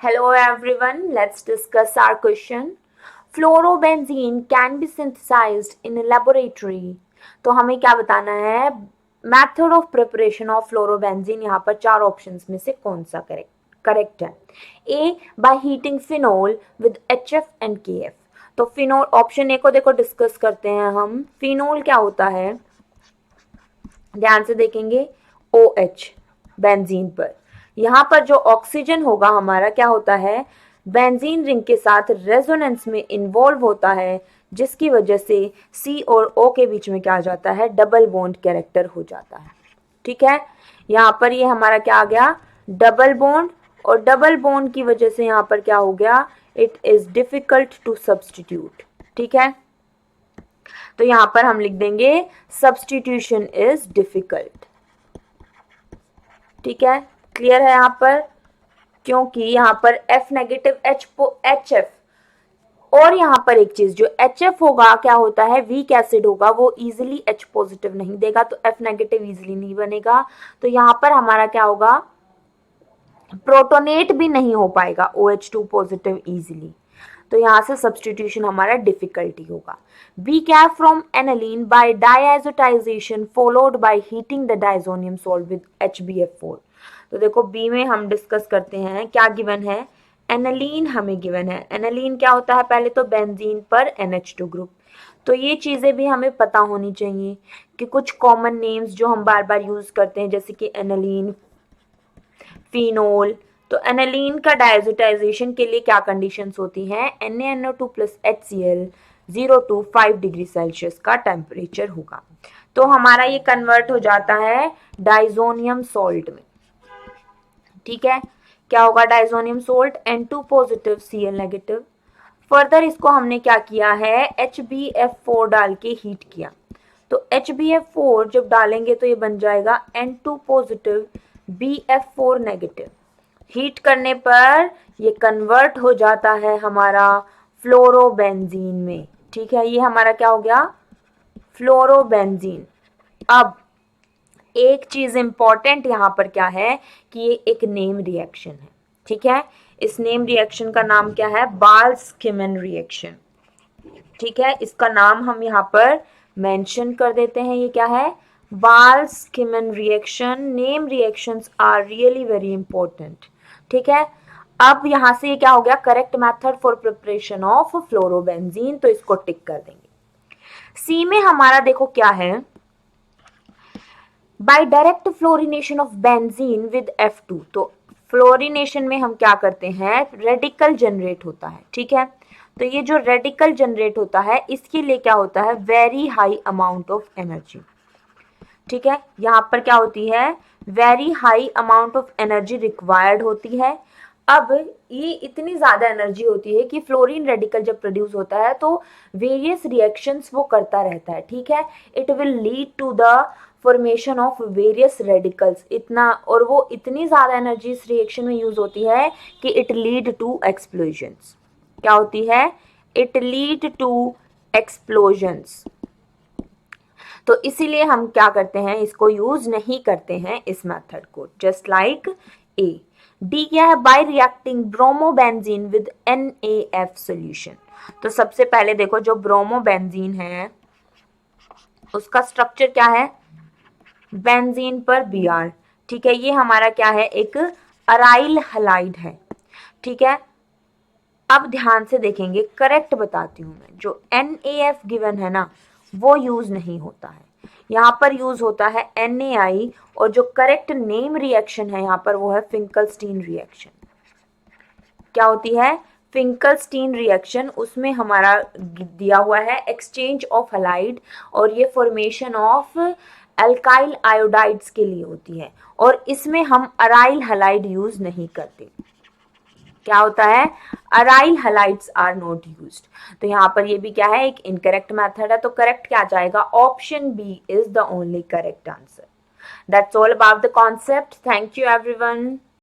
Hello everyone, let's discuss our question. Fluorobenzene can be synthesized in a laboratory. तो हमें क्या बताना है? Method of preparation of fluorobenzene. यहाँ पर 4 ऑप्शंस में से कौन सा करेक्ट है? A, by heating phenol with HF and KF. तो फिनोल, ऑप्शन ए को देखो डिस्कस करते हैं हम. फिनोल क्या होता है? ध्यान से देखेंगे. OH बेंजीन पर. यहाँ पर जो ऑक्सीजन होगा हमारा क्या होता है? बेंजीन रिंग के साथ रेजोनेंस में इन्वॉल्व होता है, जिसकी वजह से C और O के बीच में क्या आ जाता है? डबल बॉन्ड कैरेक्टर हो जाता है. ठीक है, यहाँ पर ये हमारा क्या आ गया? Double bond. और डबल बॉन्ड की वजह से यहाँ पर क्या हो गया? It is difficult to substitute. ठीक है, तो यहां पर हम लिख देंगे सब्सटीट्यूशन इज डिफिकल्ट. ठीक है, क्लियर है यहाँ पर? क्योंकि यहाँ पर F नेगेटिव HF, और यहाँ पर एक चीज, जो HF होगा क्या होता है? वीक एसिड होगा, वो इजीली H पॉजिटिव नहीं देगा, तो F नेगेटिव इजीली नहीं बनेगा. तो यहाँ पर हमारा क्या होगा? प्रोटोनेट भी नहीं हो पाएगा OH2 पॉजिटिव इजीली. तो यहाँ से सब्सटीट्यूशन हमारा डिफिकल्टी होगा. B cap from aniline by diazotization followed by heating the diazonium salt with HbF4. तो देखो बी में हम डिस्कस करते हैं क्या गिवन है. एनालीन हमें गिवन है. एनालीन क्या होता है? पहले तो बेंजीन पर NH2 ग्रुप. तो ये चीज़ें भी हमें पता होनी चाहिए कि कुछ कॉमन नेम्स जो हम बार बार यूज करते हैं, जैसे कि एनालीन, फिनोल. तो एनालीन का डायजोटाइजेशन के लिए क्या कंडीशंस होती हैं? NaNO2 plus HCl 0 to 5 degree Celsius का टेम्परेचर होगा. तो हमारा ये कन्वर्ट हो जाता है डाइजोनियम सॉल्ट में. ठीक है, क्या होगा? Diazonium salt N2 positive Cl negative. Further इसको हमने क्या किया है? HbF4 डाल के हीट किया. तो HbF4 जब डालेंगे तो ये बन जाएगा N2 positive BF4 negative. Heat करने पर ये कन्वर्ट हो जाता है हमारा फ्लोरोबेंजीन में. ठीक है, ये हमारा क्या हो गया? फ्लोरोबेंजीन. अब एक चीज इंपॉर्टेंट यहां पर क्या है कि ये एक नेम रिएक्शन है. ठीक है, इस नेम रिएक्शन का नाम क्या है? Balz Schiemann reaction. ठीक है, इसका नाम हम यहाँ पर मेंशन कर देते हैं. ये क्या है? Balz Schiemann reaction. Name reactions are really very important. ठीक है, अब यहां से ये क्या हो गया? Correct method for preparation of fluorobenzene. तो इसको टिक कर देंगे. सी में हमारा देखो क्या है? By direct fluorination of benzene with F2. तो फ्लोरिनेशन में हम क्या करते हैं? रेडिकल जनरेट होता है. ठीक है, तो ये जो रेडिकल जनरेट होता है इसके लिए क्या होता है? Very high amount of energy. ठीक है, यहाँ पर क्या होती है? Very high amount of energy required होती है. अब ये इतनी ज़्यादा एनर्जी होती है कि फ्लोरीन रेडिकल जब प्रोड्यूस होता है तो वेरियस रिएक्शंस वो करता रहता है. ठीक है, it will lead to the formation of various radicals. इतना, और वो इतनी ज़्यादा एनर्जी इस रिएक्शन में यूज होती है कि इट लीड टू एक्सप्लोजन्स. क्या होती है? It lead to explosions. तो इसीलिए हम क्या करते हैं? इसको यूज नहीं करते हैं इस मेथड को. Just like a. डी क्या है? Bye reacting bromobenzene with NaF solution. तो सबसे पहले देखो जो ब्रोमोबेंजीन है उसका स्ट्रक्चर क्या है? बेंजीन पर Br. ठीक है, ये हमारा क्या है? एक अराइल हलाइड है. ठीक है, अब ध्यान से देखेंगे, करेक्ट बताती हूं मैं. जो NaF गिवन है ना वो यूज नहीं होता है. यहाँ पर यूज होता है NaI, और जो करेक्ट नेम रिएक्शन है यहाँ पर वो है फिंकलस्टीन रिएक्शन. क्या होती है? Finkelstein reaction. उसमें हमारा दिया हुआ है एक्सचेंज ऑफ हलाइड, और ये फॉर्मेशन ऑफ एल्काइल आयोडाइड्स के लिए होती है, और इसमें हम अराइल हलाइड यूज नहीं करते. क्या होता है? Aryl halides are not used. तो यहाँ पर ये भी क्या है? एक इनकरेक्ट मेथड है. तो करेक्ट क्या जाएगा? Option B is the only correct answer. That's all about the concept. Thank you everyone.